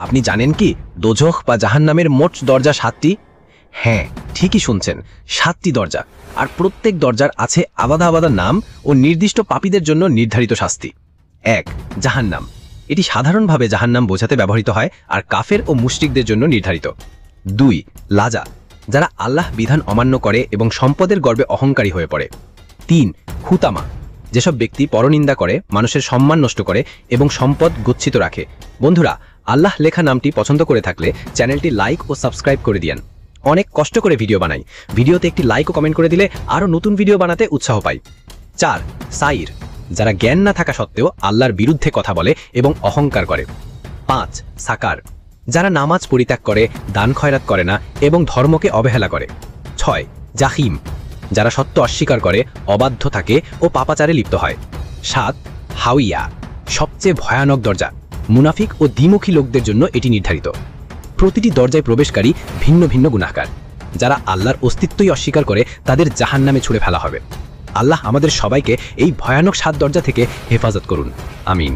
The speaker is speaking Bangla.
আপনি জানেন কি দোজখ বা জাহান্নামের মোট দরজা 7টি? হ্যাঁ, ঠিকই শুনছেন, 7টি দরজা। আর প্রত্যেক দরজার আছে আলাদা আলাদা নাম ও নির্দিষ্ট পাপীদের জন্য নির্ধারিত শাস্তি। 1. জাহান্নাম। এটি সাধারণভাবে জাহান্নাম বোঝাতে ব্যবহৃত হয় আর কাফের ও মুশরিকদের জন্য নির্ধারিত। 2. লাজা, যারা আল্লাহ বিধান অমান্য করে এবং সম্পদের গর্বে অহংকারী হয়ে পড়ে। 3. হুতামা, যেসব ব্যক্তি পরনিন্দা করে, মানুষের সম্মান নষ্ট করে এবং সম্পদ গচ্ছিত রাখে। বন্ধুরা, আল্লাহ লেখা নামটি পছন্দ করে থাকলে চ্যানেলটি লাইক ও সাবস্ক্রাইব করে দিয়েন। অনেক কষ্ট করে ভিডিও বানাই, ভিডিওতে একটি লাইক ও কমেন্ট করে দিলে আরও নতুন ভিডিও বানাতে উৎসাহ পাই। 4. সাইর, যারা জ্ঞান না থাকা সত্ত্বেও আল্লাহর বিরুদ্ধে কথা বলে এবং অহংকার করে। 5. সাকার, যারা নামাজ পরিত্যাগ করে, দান খয়রাত করে না এবং ধর্মকে অবহেলা করে। 6. জাহিম, যারা সত্য অস্বীকার করে, অবাধ্য থাকে ও পাপাচারে লিপ্ত হয়। 7. হাউইয়া, সবচেয়ে ভয়ানক দরজা, মুনাফিক ও দ্বিমুখী লোকদের জন্য এটি নির্ধারিত। প্রতিটি দরজায় প্রবেশকারী ভিন্ন ভিন্ন গুনাহগার। যারা আল্লাহর অস্তিত্বই অস্বীকার করে তাদের জাহান্নামে ছুঁড়ে ফেলা হবে। আল্লাহ আমাদের সবাইকে এই ভয়ানক 7 দরজা থেকে হেফাজত করুন। আমিন।